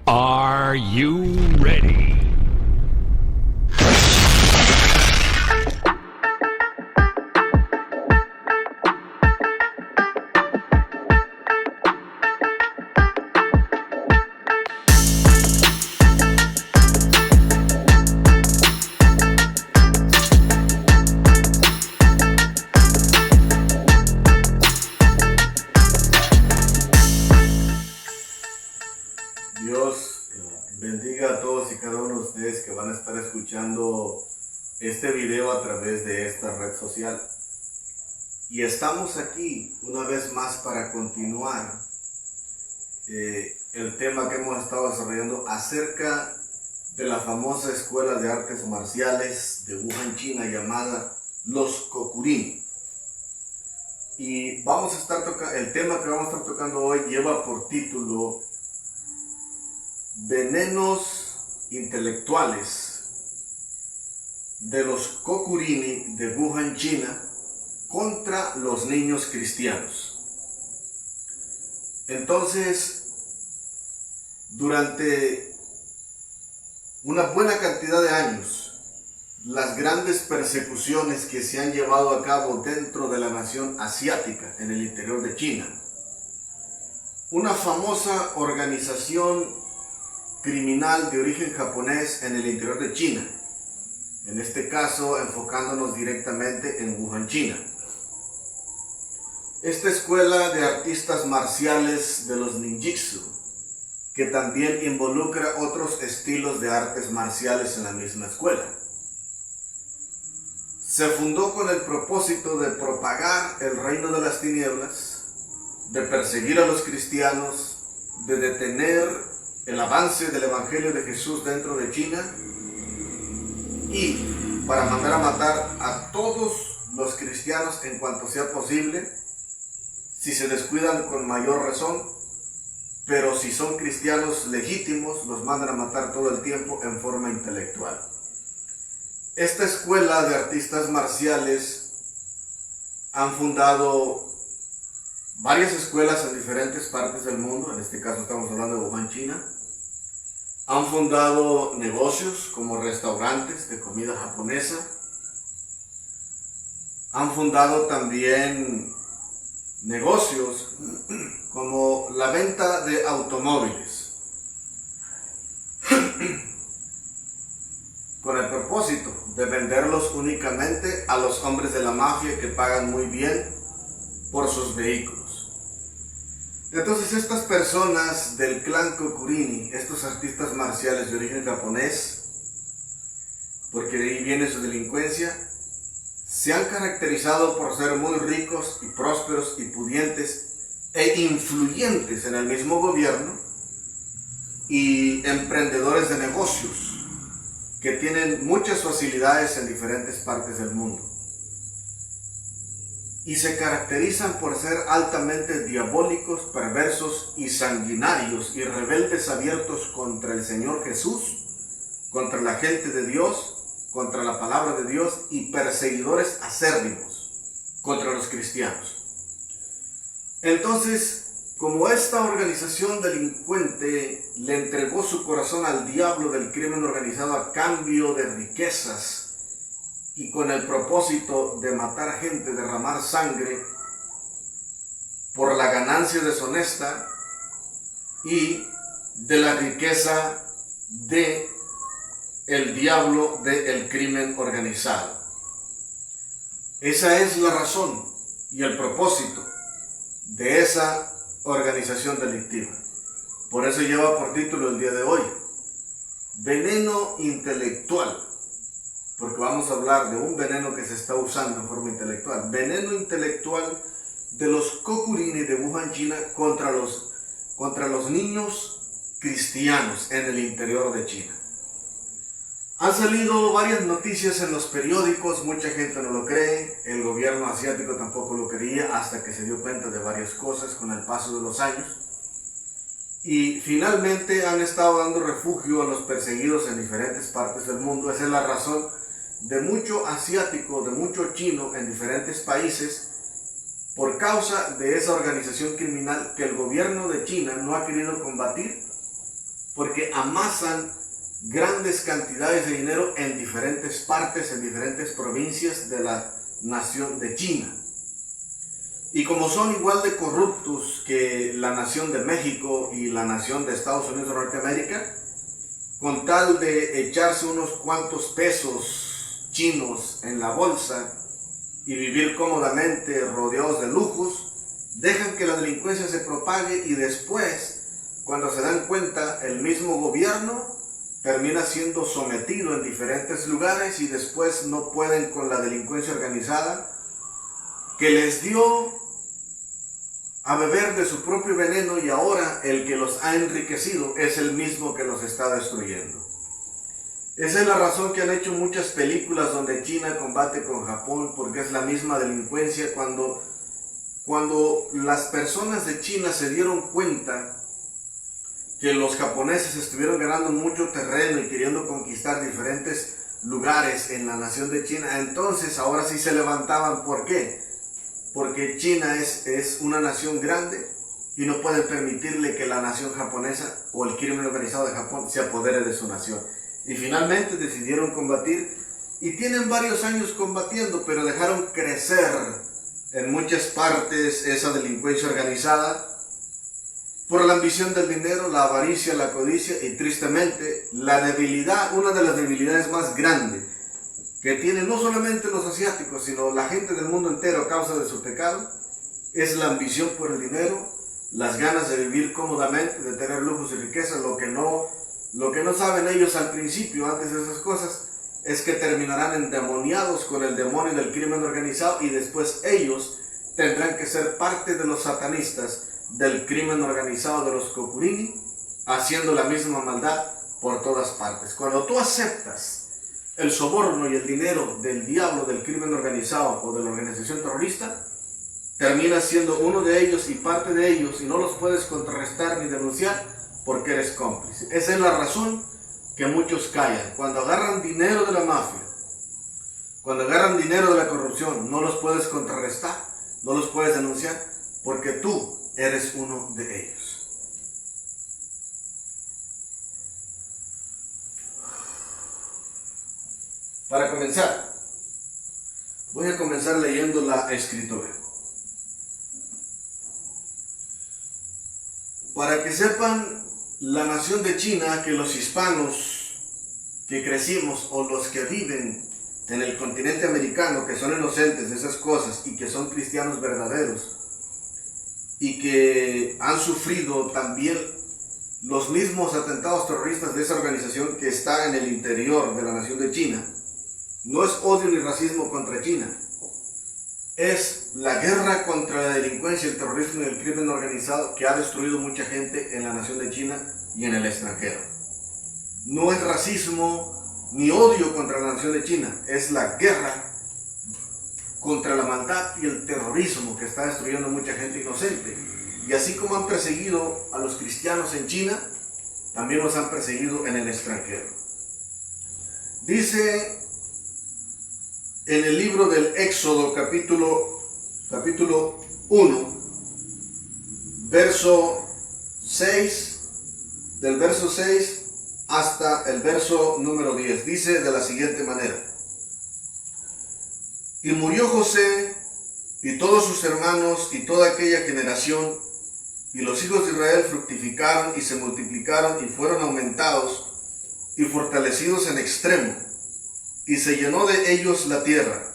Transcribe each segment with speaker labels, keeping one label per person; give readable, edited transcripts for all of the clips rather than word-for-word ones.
Speaker 1: Are you ready?
Speaker 2: Dios bendiga a todos y cada uno de ustedes que van a estar escuchando este video a través de esta red social. Y estamos aquí una vez más para continuar el tema que hemos estado desarrollando acerca de la famosa escuela de artes marciales de Wuhan, China, llamada los Kokurin. Y vamos a estar el tema que vamos a estar tocando hoy lleva por título Venenos intelectuales de los Kokurini de Wuhan, China, contra los niños cristianos. Entonces, durante una buena cantidad de años, las grandes persecuciones que se han llevado a cabo dentro de la nación asiática, en el interior de China, una famosa organización criminal de origen japonés en el interior de China, en este caso enfocándonos directamente en Wuhan, China. Esta escuela de artistas marciales de los ninjitsu, que también involucra otros estilos de artes marciales en la misma escuela, se fundó con el propósito de propagar el reino de las tinieblas, de perseguir a los cristianos, de detener el avance del Evangelio de Jesús dentro de China y para mandar a matar a todos los cristianos en cuanto sea posible, si se descuidan con mayor razón, pero si son cristianos legítimos, los mandan a matar todo el tiempo en forma intelectual. Esta escuela de artistas marciales han fundado varias escuelas en diferentes partes del mundo, en este caso estamos hablando de Wuhan, China. Han fundado negocios como restaurantes de comida japonesa. Han fundado también negocios como la venta de automóviles, con el propósito de venderlos únicamente a los hombres de la mafia que pagan muy bien por sus vehículos. Entonces estas personas del clan Kokurini, estos artistas marciales de origen japonés, porque de ahí viene su delincuencia, se han caracterizado por ser muy ricos y prósperos y pudientes e influyentes en el mismo gobierno y emprendedores de negocios que tienen muchas facilidades en diferentes partes del mundo. Y se caracterizan por ser altamente diabólicos, perversos y sanguinarios y rebeldes abiertos contra el Señor Jesús, contra la gente de Dios, contra la palabra de Dios y perseguidores acérrimos contra los cristianos. Entonces, como esta organización delincuente le entregó su corazón al diablo del crimen organizado a cambio de riquezas, y con el propósito de matar gente, derramar sangre por la ganancia deshonesta y de la riqueza de el diablo del crimen organizado. Esa es la razón y el propósito de esa organización delictiva. Por eso lleva por título el día de hoy, Veneno intelectual. Porque vamos a hablar de un veneno que se está usando en forma intelectual. Veneno intelectual de los Kokurini de Wuhan, China, contra los niños cristianos en el interior de China. Han salido varias noticias en los periódicos, mucha gente no lo cree, el gobierno asiático tampoco lo creía hasta que se dio cuenta de varias cosas con el paso de los años. Y finalmente han estado dando refugio a los perseguidos en diferentes partes del mundo. Esa es la razón de mucho asiático, de mucho chino en diferentes países, por causa de esa organización criminal que el gobierno de China no ha querido combatir, porque amasan grandes cantidades de dinero en diferentes partes, en diferentes provincias de la nación de China. Y como son igual de corruptos que la nación de México y la nación de Estados Unidos de Norteamérica, con tal de echarse unos cuantos pesos chinos en la bolsa y vivir cómodamente rodeados de lujos, dejan que la delincuencia se propague y después, cuando se dan cuenta, el mismo gobierno termina siendo sometido en diferentes lugares y después no pueden con la delincuencia organizada que les dio a beber de su propio veneno, y ahora el que los ha enriquecido es el mismo que los está destruyendo. Esa es la razón que han hecho muchas películas donde China combate con Japón, porque es la misma delincuencia. Cuando las personas de China se dieron cuenta que los japoneses estuvieron ganando mucho terreno y queriendo conquistar diferentes lugares en la nación de China, entonces ahora sí se levantaban. ¿Por qué? Porque China es una nación grande y no puede permitirle que la nación japonesa o el crimen organizado de Japón se apodere de su nación. Y finalmente decidieron combatir y tienen varios años combatiendo, pero dejaron crecer en muchas partes esa delincuencia organizada por la ambición del dinero, la avaricia, la codicia y tristemente la debilidad, una de las debilidades más grandes que tienen no solamente los asiáticos, sino la gente del mundo entero a causa de su pecado, es la ambición por el dinero, las ganas de vivir cómodamente, de tener lujos y riquezas. Lo que no saben ellos al principio, antes de esas cosas, es que terminarán endemoniados con el demonio del crimen organizado y después ellos tendrán que ser parte de los satanistas del crimen organizado de los Kokurini, haciendo la misma maldad por todas partes. Cuando tú aceptas el soborno y el dinero del diablo, del crimen organizado o de la organización terrorista, terminas siendo uno de ellos y parte de ellos, y no los puedes contrarrestar ni denunciar porque eres cómplice. Esa es la razón que muchos callan. Cuando agarran dinero de la mafia, cuando agarran dinero de la corrupción, no los puedes contrarrestar, no los puedes denunciar porque tú eres uno de ellos. Para comenzar, voy a comenzar leyendo la escritura. Para que sepan la nación de China que los hispanos que crecimos o los que viven en el continente americano, que son inocentes de esas cosas y que son cristianos verdaderos y que han sufrido también los mismos atentados terroristas de esa organización que está en el interior de la nación de China, no es odio ni racismo contra China, es la guerra contra la delincuencia, el terrorismo y el crimen organizado que ha destruido mucha gente en la nación de China y en el extranjero. No es racismo ni odio contra la nación de China, es la guerra contra la maldad y el terrorismo que está destruyendo mucha gente inocente. Y así como han perseguido a los cristianos en China, también los han perseguido en el extranjero. Dice en el libro del Éxodo, capítulo 1, verso 6, del verso 6 hasta el verso número 10, dice de la siguiente manera: Y murió José y todos sus hermanos y toda aquella generación, y los hijos de Israel fructificaron y se multiplicaron y fueron aumentados y fortalecidos en extremo, y se llenó de ellos la tierra.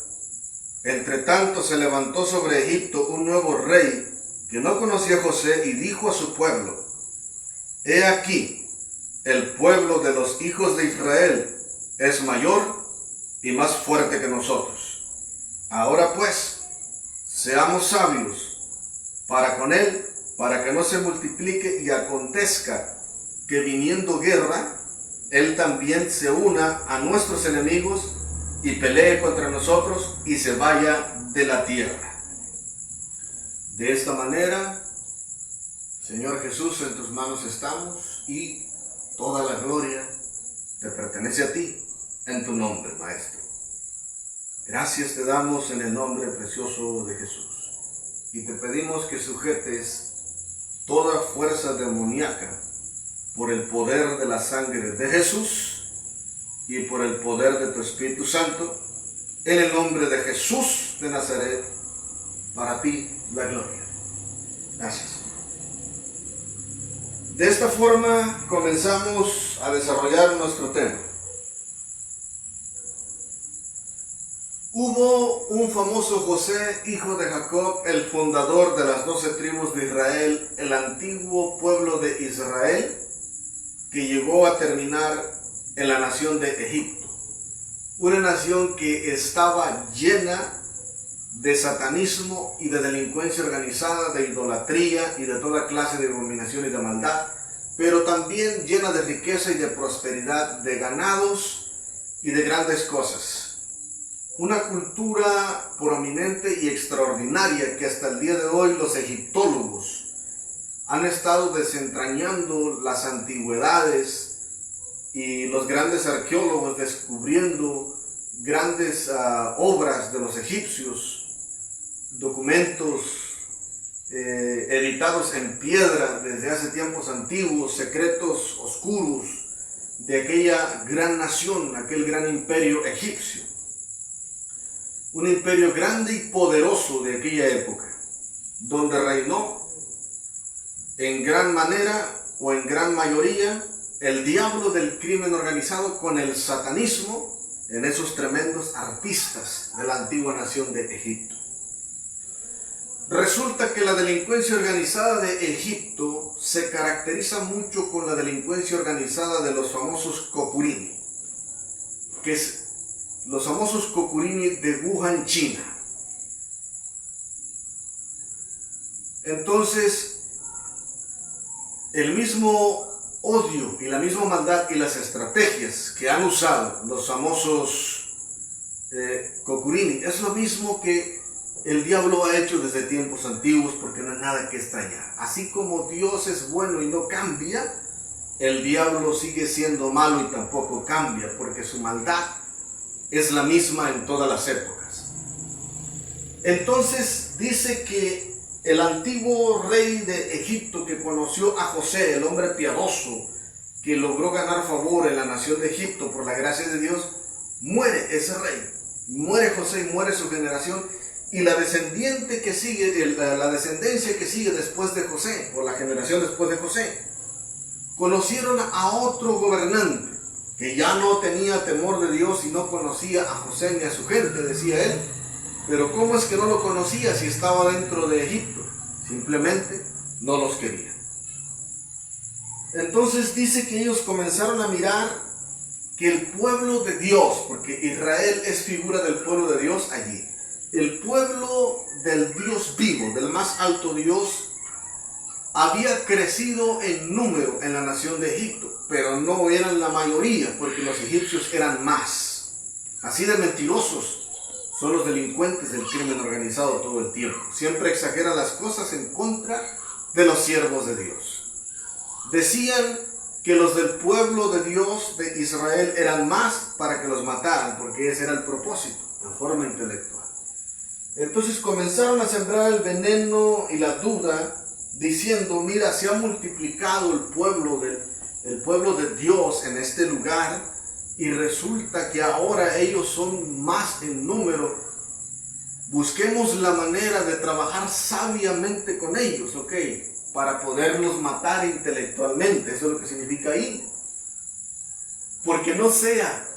Speaker 2: Entre tanto se levantó sobre Egipto un nuevo rey que no conocía a José y dijo a su pueblo: He aquí, el pueblo de los hijos de Israel es mayor y más fuerte que nosotros. Ahora pues, seamos sabios para con él, para que no se multiplique y acontezca que viniendo guerra, él también se una a nuestros enemigos y pelee contra nosotros y se vaya de la tierra. De esta manera, Señor Jesús, en tus manos estamos y toda la gloria te pertenece a ti, en tu nombre, Maestro. Gracias te damos en el nombre precioso de Jesús y te pedimos que sujetes toda fuerza demoníaca, toda fuerza satánica, toda fuerza de Satanás, toda fuerza de por el poder de la sangre de Jesús y por el poder de tu Espíritu Santo, en el nombre de Jesús de Nazaret, para ti la gloria. Gracias. De esta forma comenzamos a desarrollar nuestro tema. Hubo un famoso José, hijo de Jacob, el fundador de las 12 tribus de Israel, el antiguo pueblo de Israel, que llegó a terminar en la nación de Egipto. Una nación que estaba llena de satanismo y de delincuencia organizada, de idolatría y de toda clase de abominación y de maldad, pero también llena de riqueza y de prosperidad, de ganados y de grandes cosas. Una cultura prominente y extraordinaria que hasta el día de hoy los egiptólogos han estado desentrañando las antigüedades y los grandes arqueólogos descubriendo grandes obras de los egipcios, documentos editados en piedra desde hace tiempos antiguos, secretos oscuros de aquella gran nación, aquel gran imperio egipcio. Un imperio grande y poderoso de aquella época, donde reinó en gran manera o en gran mayoría el diablo del crimen organizado con el satanismo en esos tremendos artistas de la antigua nación de Egipto. Resulta que la delincuencia organizada de Egipto se caracteriza mucho con la delincuencia organizada de los famosos Cocurini, que es los famosos Cocurini de Wuhan, China. Entonces, el mismo odio y la misma maldad y las estrategias que han usado los famosos Cocurini es lo mismo que el diablo ha hecho desde tiempos antiguos, porque no hay nada que extrañar. Así como Dios es bueno y no cambia, el diablo sigue siendo malo y tampoco cambia, porque su maldad es la misma en todas las épocas. Entonces dice que el antiguo rey de Egipto, que conoció a José, el hombre piadoso, que logró ganar favor en la nación de Egipto por la gracia de Dios, muere ese rey, muere José y muere su generación, y la descendencia que sigue después de José, o la generación después de José, conocieron a otro gobernante que ya no tenía temor de Dios y no conocía a José ni a su gente, decía él. Pero ¿cómo es que no lo conocía si estaba dentro de Egipto? Simplemente no los quería. Entonces dice que ellos comenzaron a mirar que el pueblo de Dios, porque Israel es figura del pueblo de Dios allí, el pueblo del Dios vivo, del más alto Dios, había crecido en número en la nación de Egipto, pero no eran la mayoría, porque los egipcios eran más. Así de mentirosos son los delincuentes del crimen organizado todo el tiempo. Siempre exageran las cosas en contra de los siervos de Dios. Decían que los del pueblo de Dios de Israel eran más para que los mataran, porque ese era el propósito, en forma intelectual. Entonces comenzaron a sembrar el veneno y la duda, diciendo: mira, se ha multiplicado el pueblo de Dios en este lugar, y resulta que ahora ellos son más en número. Busquemos la manera de trabajar sabiamente con ellos, ¿ok? Para poderlos matar intelectualmente. Eso es lo que significa ahí. Porque no sea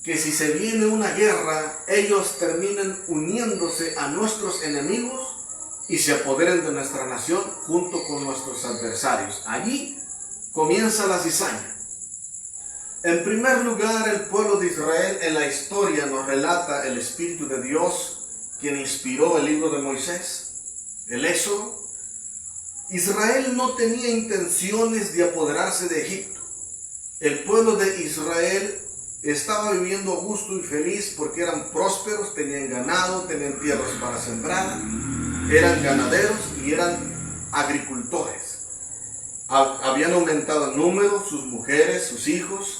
Speaker 2: que si se viene una guerra, ellos terminen uniéndose a nuestros enemigos y se apoderen de nuestra nación junto con nuestros adversarios. Allí comienza la cizaña. En primer lugar, el pueblo de Israel en la historia nos relata el Espíritu de Dios, quien inspiró el libro de Moisés, el Éxodo. Israel no tenía intenciones de apoderarse de Egipto. El pueblo de Israel estaba viviendo a gusto y feliz porque eran prósperos, tenían ganado, tenían tierras para sembrar, eran ganaderos y eran agricultores. Habían aumentado en número sus mujeres, sus hijos,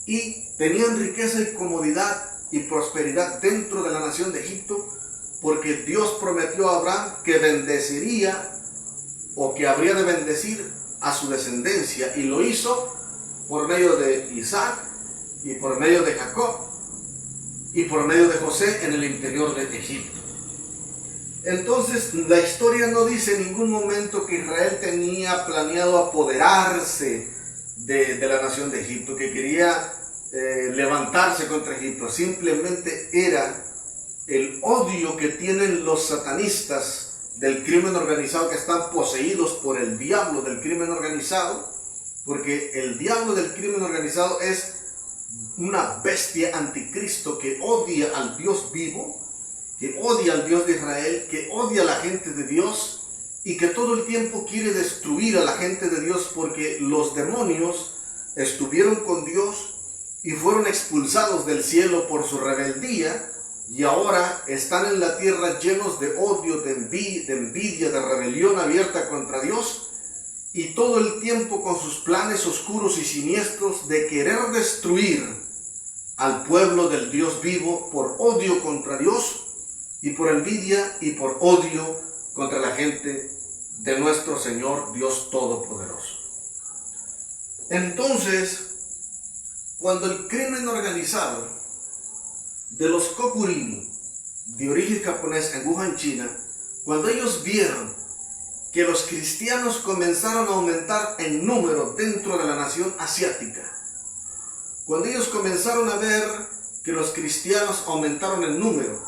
Speaker 2: y tenían riqueza y comodidad y prosperidad dentro de la nación de Egipto, porque Dios prometió a Abraham que bendeciría, o que habría de bendecir a su descendencia, y lo hizo por medio de Isaac y por medio de Jacob y por medio de José en el interior de Egipto. Entonces la historia no dice en ningún momento que Israel tenía planeado apoderarse de la nación de Egipto, que quería levantarse contra Egipto. Simplemente era el odio que tienen los satanistas del crimen organizado, que están poseídos por el diablo del crimen organizado, porque el diablo del crimen organizado es una bestia anticristo que odia al Dios vivo, que odia al Dios de Israel, que odia a la gente de Dios y que todo el tiempo quiere destruir a la gente de Dios, porque los demonios estuvieron con Dios y fueron expulsados del cielo por su rebeldía, y ahora están en la tierra llenos de odio, de envidia, de rebelión abierta contra Dios, y todo el tiempo con sus planes oscuros y siniestros de querer destruir al pueblo del Dios vivo por odio contra Dios y por envidia y por odio contra la gente de nuestro Señor Dios Todopoderoso. Entonces, cuando el crimen organizado de los Kokurini, de origen japonés en Wuhan, China, cuando ellos vieron que los cristianos comenzaron a aumentar en número dentro de la nación asiática, cuando ellos comenzaron a ver que los cristianos aumentaron en número,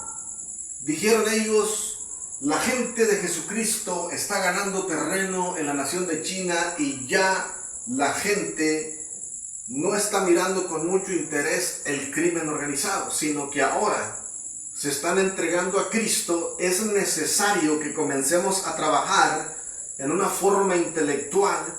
Speaker 2: dijeron ellos: la gente de Jesucristo está ganando terreno en la nación de China, y ya la gente no está mirando con mucho interés el crimen organizado, sino que ahora se están entregando a Cristo. Es necesario que comencemos a trabajar en una forma intelectual,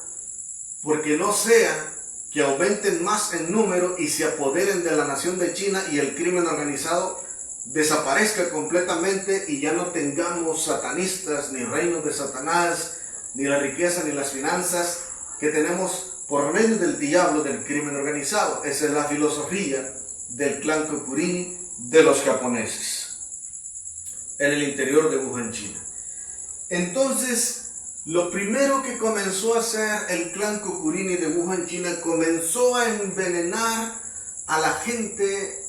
Speaker 2: porque no sea que aumenten más en número y se apoderen de la nación de China y el crimen organizado desaparezca completamente y ya no tengamos satanistas, ni reinos de Satanás, ni la riqueza, ni las finanzas que tenemos por medio del diablo del crimen organizado. Esa es la filosofía del clan Kokurini de los japoneses en el interior de Wuhan, China. Entonces, lo primero que comenzó a hacer el clan Kokurini de Wuhan, China, comenzó a envenenar a la gente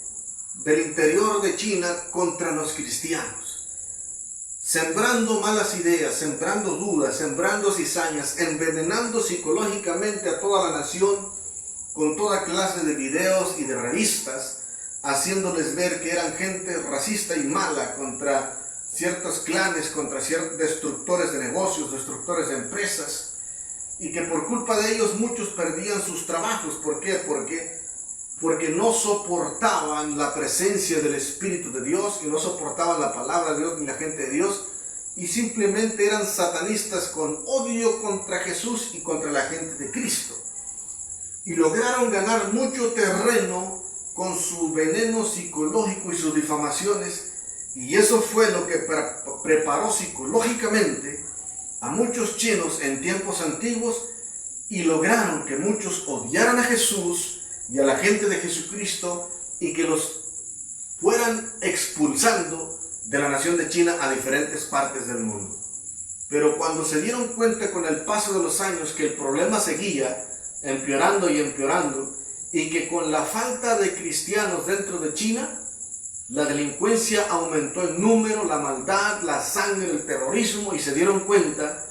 Speaker 2: del interior de China contra los cristianos, sembrando malas ideas, sembrando dudas, sembrando cizañas, envenenando psicológicamente a toda la nación con toda clase de videos y de revistas, haciéndoles ver que eran gente racista y mala contra ciertos clanes, contra ciertos destructores de negocios, destructores de empresas, y que por culpa de ellos muchos perdían sus trabajos. ¿Por qué? Porque no soportaban la presencia del Espíritu de Dios, y no soportaban la palabra de Dios ni la gente de Dios, y simplemente eran satanistas con odio contra Jesús y contra la gente de Cristo. Y lograron ganar mucho terreno con su veneno psicológico y sus difamaciones, y eso fue lo que preparó psicológicamente a muchos chinos en tiempos antiguos, y lograron que muchos odiaran a Jesús y a la gente de Jesucristo, y que los fueran expulsando de la nación de China a diferentes partes del mundo. Pero cuando se dieron cuenta con el paso de los años que el problema seguía empeorando y empeorando, y que con la falta de cristianos dentro de China, la delincuencia aumentó en número, la maldad, la sangre, el terrorismo, y se dieron cuenta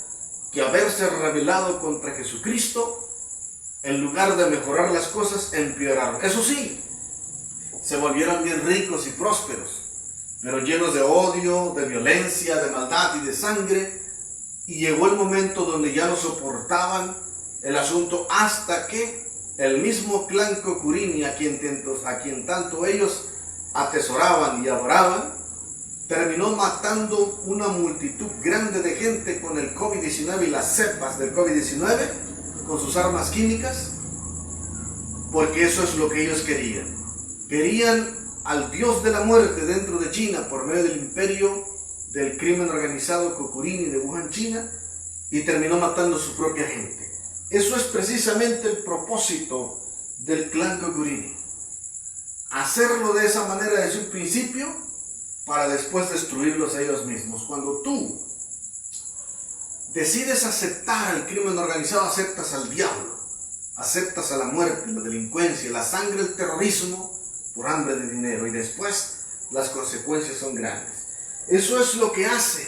Speaker 2: que haberse rebelado contra Jesucristo, en lugar de mejorar las cosas, empeoraron. Eso sí, se volvieron bien ricos y prósperos, pero llenos de odio, de violencia, de maldad y de sangre, y llegó el momento donde ya no soportaban el asunto, hasta que el mismo clan Kokurini, a quien tanto ellos atesoraban y adoraban, terminó matando una multitud grande de gente con el COVID-19 y las cepas del COVID-19, con sus armas químicas, porque eso es lo que ellos querían. Querían al Dios de la muerte dentro de China por medio del imperio del crimen organizado Kokurini de Wuhan, China, y terminó matando a su propia gente. Eso es precisamente el propósito del clan Kokurini. Hacerlo de esa manera desde un principio, para después destruirlos a ellos mismos. Cuando tú decides aceptar al crimen organizado, aceptas al diablo, aceptas a la muerte, la delincuencia, la sangre, el terrorismo, por hambre de dinero, y después las consecuencias son grandes. Eso es lo que hace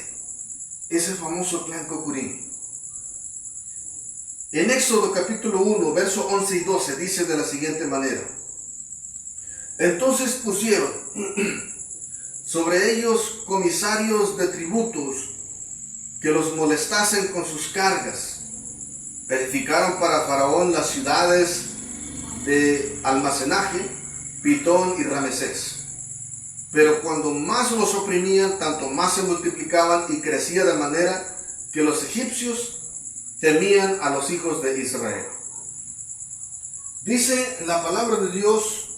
Speaker 2: ese famoso clan Cocurini. En Éxodo capítulo 1, versos 11 y 12 dice de la siguiente manera: entonces pusieron sobre ellos comisarios de tributos que los molestasen con sus cargas. Verificaron para Faraón las ciudades de almacenaje, Pitón y Ramesés. Pero cuando más los oprimían, tanto más se multiplicaban y crecía de manera que los egipcios temían a los hijos de Israel. Dice la palabra de Dios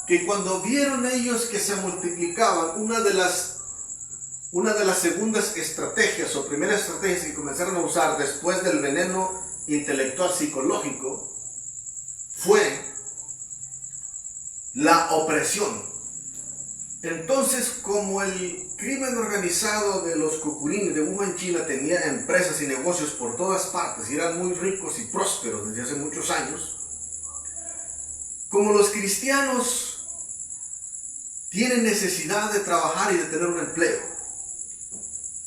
Speaker 2: que cuando vieron ellos que se multiplicaban, una de las segundas estrategias o primeras estrategias que comenzaron a usar después del veneno intelectual psicológico fue la opresión. Entonces, como el crimen organizado de los Cocurini de Wuhan, China, tenía empresas y negocios por todas partes y eran muy ricos y prósperos desde hace muchos años, como los cristianos tienen necesidad de trabajar y de tener un empleo,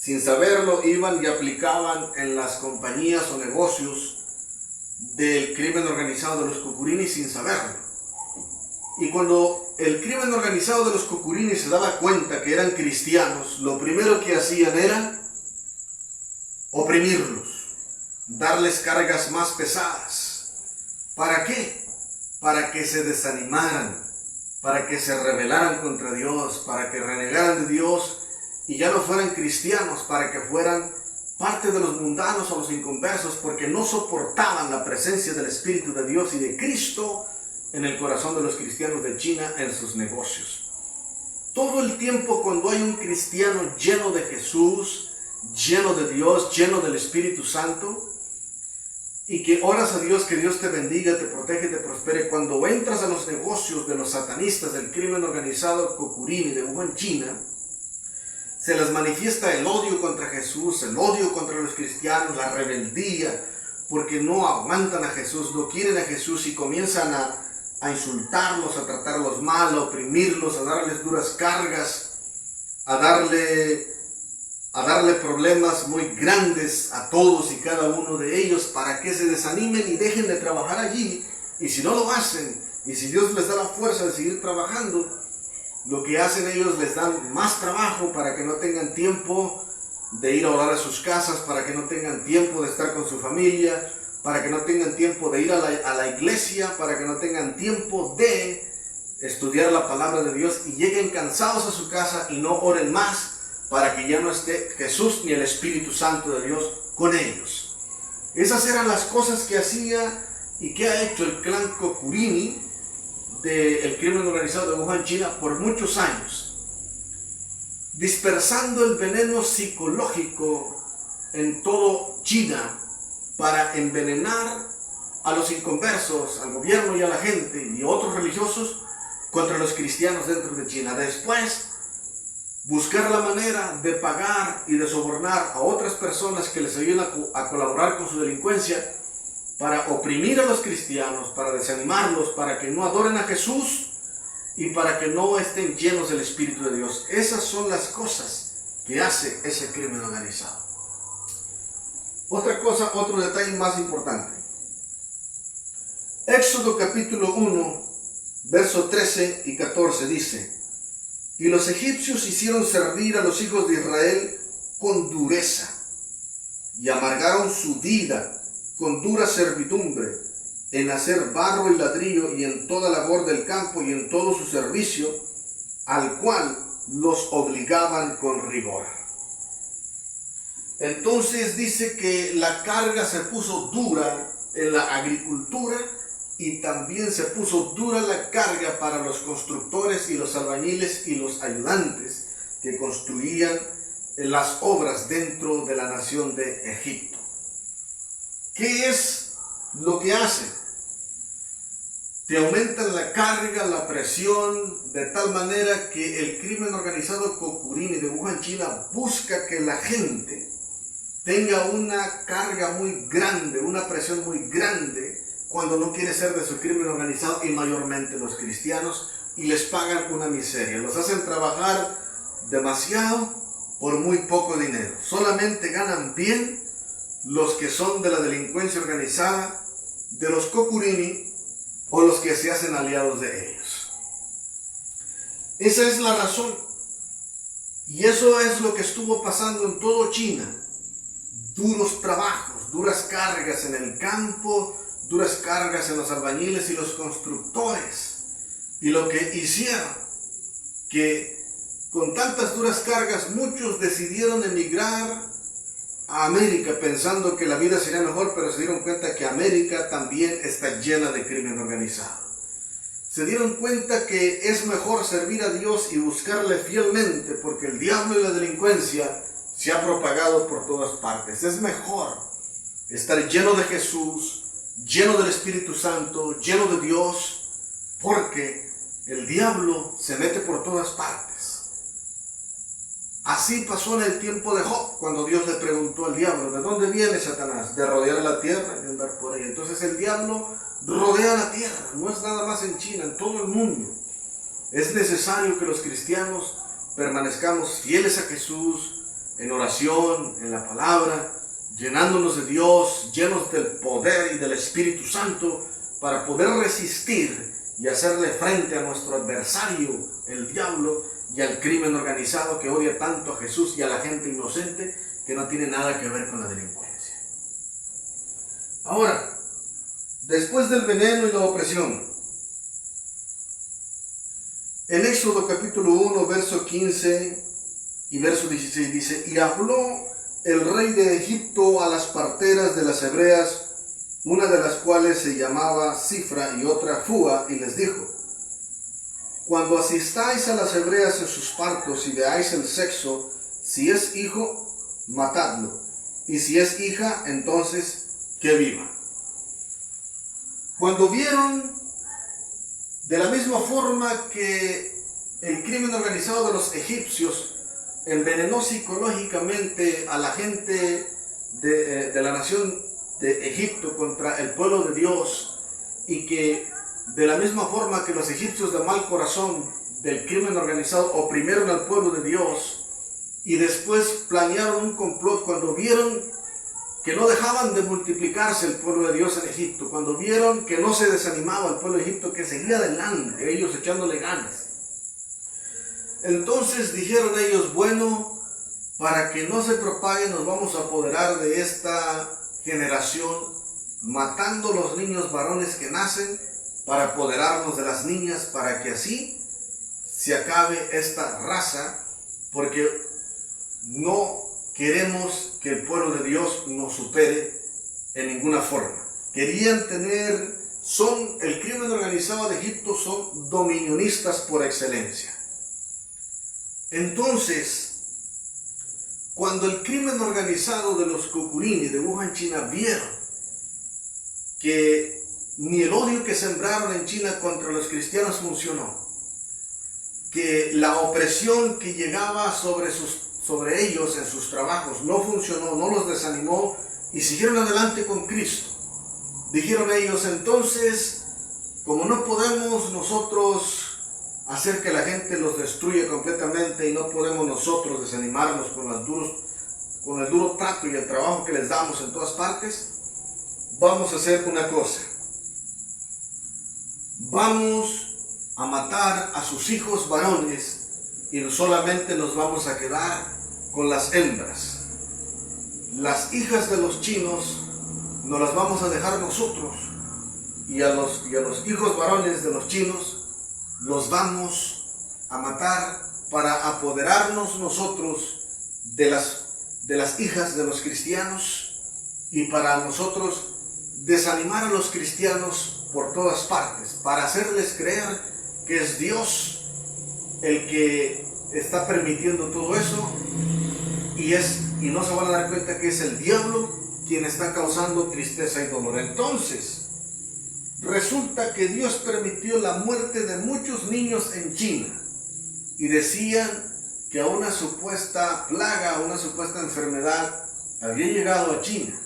Speaker 2: sin saberlo iban y aplicaban en las compañías o negocios del crimen organizado de los Cocurini sin saberlo. Y cuando el crimen organizado de los Cocurini se daba cuenta que eran cristianos, lo primero que hacían era oprimirlos, darles cargas más pesadas. ¿Para qué? Para que se desanimaran, para que se rebelaran contra Dios, para que renegaran de Dios y ya no fueran cristianos, para que fueran parte de los mundanos o los inconversos, porque no soportaban la presencia del Espíritu de Dios y de Cristo en el corazón de los cristianos de China en sus negocios. Todo el tiempo cuando hay un cristiano lleno de Jesús, lleno de Dios, lleno del Espíritu Santo, y que oras a Dios, que Dios te bendiga, te protege, te prospere, cuando entras a los negocios de los satanistas del crimen organizado Cocurini de Wuhan, China, se les manifiesta el odio contra Jesús, el odio contra los cristianos, la rebeldía, porque no aguantan a Jesús, no quieren a Jesús y comienzan a insultarlos, a tratarlos mal, a oprimirlos, a darles duras cargas, a darle problemas muy grandes a todos y cada uno de ellos para que se desanimen y dejen de trabajar allí. Y si no lo hacen, y si Dios les da la fuerza de seguir trabajando, lo que hacen ellos les dan más trabajo para que no tengan tiempo de ir a orar a sus casas, para que no tengan tiempo de estar con su familia, para que no tengan tiempo de ir a la iglesia, para que no tengan tiempo de estudiar la palabra de Dios y lleguen cansados a su casa y no oren más, para que ya no esté Jesús ni el Espíritu Santo de Dios con ellos. Esas eran las cosas que hacía y que ha hecho el clan Cocurini del crimen organizado de Wuhan, China, por muchos años, dispersando el veneno psicológico en todo China para envenenar a los inconversos, al gobierno y a la gente y a otros religiosos contra los cristianos dentro de China. Después, buscar la manera de pagar y de sobornar a otras personas que les ayuden a colaborar con su delincuencia para oprimir a los cristianos, para desanimarlos, para que no adoren a Jesús y para que no estén llenos del Espíritu de Dios. Esas son las cosas que hace ese crimen organizado. Otra cosa, otro detalle más importante. Éxodo capítulo 1, versos 13 y 14 dice: y los egipcios hicieron servir a los hijos de Israel con dureza y amargaron su vida con dura servidumbre en hacer barro y ladrillo y en toda labor del campo y en todo su servicio, al cual los obligaban con rigor. Entonces dice que la carga se puso dura en la agricultura y también se puso dura la carga para los constructores y los albañiles y los ayudantes que construían las obras dentro de la nación de Egipto. ¿Qué es lo que hace? Te aumentan la carga, la presión, de tal manera que el crimen organizado Cocurini de Wuhan, China, busca que la gente tenga una carga muy grande, una presión muy grande, cuando no quiere ser de su crimen organizado, y mayormente los cristianos, y les pagan una miseria. Los hacen trabajar demasiado por muy poco dinero. Solamente ganan bien los que son de la delincuencia organizada, de los Cocurini, o los que se hacen aliados de ellos. Esa es la razón. Y eso es lo que estuvo pasando en todo China. Duros trabajos, duras cargas en el campo, duras cargas en los albañiles y los constructores. Y lo que hicieron, que con tantas duras cargas muchos decidieron emigrar a América pensando que la vida sería mejor, pero se dieron cuenta que América también está llena de crimen organizado. Se dieron cuenta que es mejor servir a Dios y buscarle fielmente, porque el diablo y la delincuencia se ha propagado por todas partes. Es mejor estar lleno de Jesús, lleno del Espíritu Santo, lleno de Dios, porque el diablo se mete por todas partes. Así pasó en el tiempo de Job, cuando Dios le preguntó al diablo: ¿de dónde viene Satanás? De rodear la tierra y de andar por ahí. Entonces el diablo rodea la tierra, no es nada más en China, en todo el mundo. Es necesario que los cristianos permanezcamos fieles a Jesús, en oración, en la palabra, llenándonos de Dios, llenos del poder y del Espíritu Santo, para poder resistir y hacerle frente a nuestro adversario, el diablo, y al crimen organizado que odia tanto a Jesús y a la gente inocente que no tiene nada que ver con la delincuencia. Ahora, después del veneno y la opresión, en Éxodo capítulo 1, verso 15 y verso 16 dice: y habló el rey de Egipto a las parteras de las hebreas, una de las cuales se llamaba Cifra y otra Fúa, y les dijo: cuando asistáis a las hebreas en sus partos y veáis el sexo, si es hijo, matadlo, y si es hija, entonces que viva. Cuando vieron, de la misma forma que el crimen organizado de los egipcios envenenó psicológicamente a la gente de la nación de Egipto contra el pueblo de Dios, y que de la misma forma que los egipcios de mal corazón del crimen organizado oprimieron al pueblo de Dios y después planearon un complot cuando vieron que no dejaban de multiplicarse el pueblo de Dios en Egipto, cuando vieron que no se desanimaba el pueblo de Egipto, que seguía adelante, ellos echándole ganas. Entonces dijeron ellos: bueno, para que no se propague, nos vamos a apoderar de esta generación, matando los niños varones que nacen, para apoderarnos de las niñas, para que así se acabe esta raza, porque no queremos que el pueblo de Dios nos supere en ninguna forma. Querían tener, el crimen organizado de Egipto son dominionistas por excelencia. Entonces, cuando el crimen organizado de los Cocurini de Wuhan, China, vieron que ni el odio que sembraron en China contra los cristianos funcionó, que la opresión que llegaba sobre ellos en sus trabajos no funcionó, no los desanimó, y siguieron adelante con Cristo. Dijeron ellos: entonces, como no podemos nosotros hacer que la gente los destruya completamente, y no podemos nosotros desanimarnos con el duro trato y el trabajo que les damos en todas partes, vamos a hacer una cosa: vamos a matar a sus hijos varones y solamente nos vamos a quedar con las hembras. Las hijas de los chinos nos las vamos a dejar nosotros, y a los hijos varones de los chinos los vamos a matar para apoderarnos nosotros de las hijas de los cristianos, y para nosotros desanimar a los cristianos por todas partes, para hacerles creer que es Dios el que está permitiendo todo eso, y no se van a dar cuenta que es el diablo quien está causando tristeza y dolor. Entonces, resulta que Dios permitió la muerte de muchos niños en China, y decían que a una supuesta plaga, a una supuesta enfermedad había llegado a China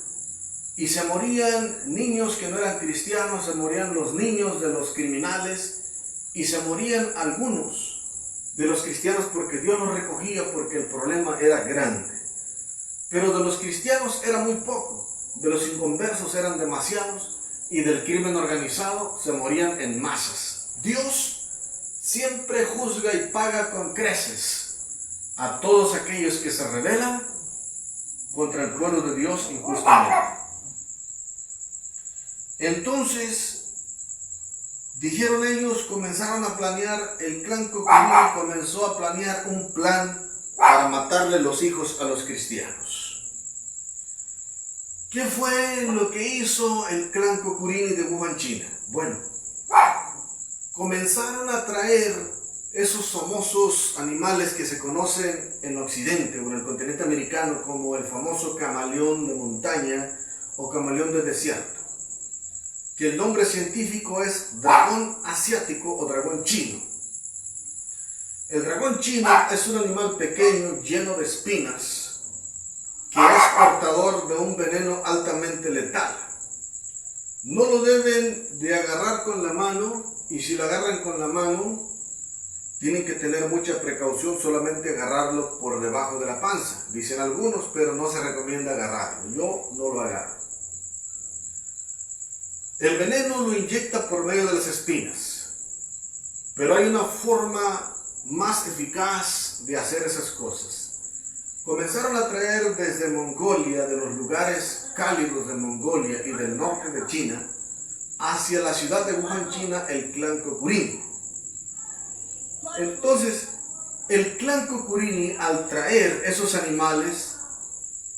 Speaker 2: y se morían niños que no eran cristianos, se morían los niños de los criminales y se morían algunos de los cristianos porque Dios los recogía porque el problema era grande. Pero de los cristianos era muy poco, de los inconversos eran demasiados y del crimen organizado se morían en masas. Dios siempre juzga y paga con creces a todos aquellos que se rebelan contra el pueblo de Dios injustamente. Entonces, dijeron ellos, comenzaron a planear, el clan Cocurini comenzó a planear un plan para matarle los hijos a los cristianos. ¿Qué fue lo que hizo el clan Cocurini de Wuhan, China? Bueno, comenzaron a traer esos famosos animales que se conocen en Occidente o en el continente americano como el famoso camaleón de montaña o camaleón de desierto, que el nombre científico es dragón asiático o dragón chino. El dragón chino es un animal pequeño lleno de espinas que es portador de un veneno altamente letal. No lo deben de agarrar con la mano y si lo agarran con la mano tienen que tener mucha precaución, solamente agarrarlo por debajo de la panza. Dicen algunos, pero no se recomienda agarrarlo. Yo no lo agarro. El veneno lo inyecta por medio de las espinas, pero hay una forma más eficaz de hacer esas cosas. Comenzaron a traer desde Mongolia, de los lugares cálidos de Mongolia y del norte de China, hacia la ciudad de Wuhan, China, el clan Cocurini. Entonces, el clan Cocurini, al traer esos animales,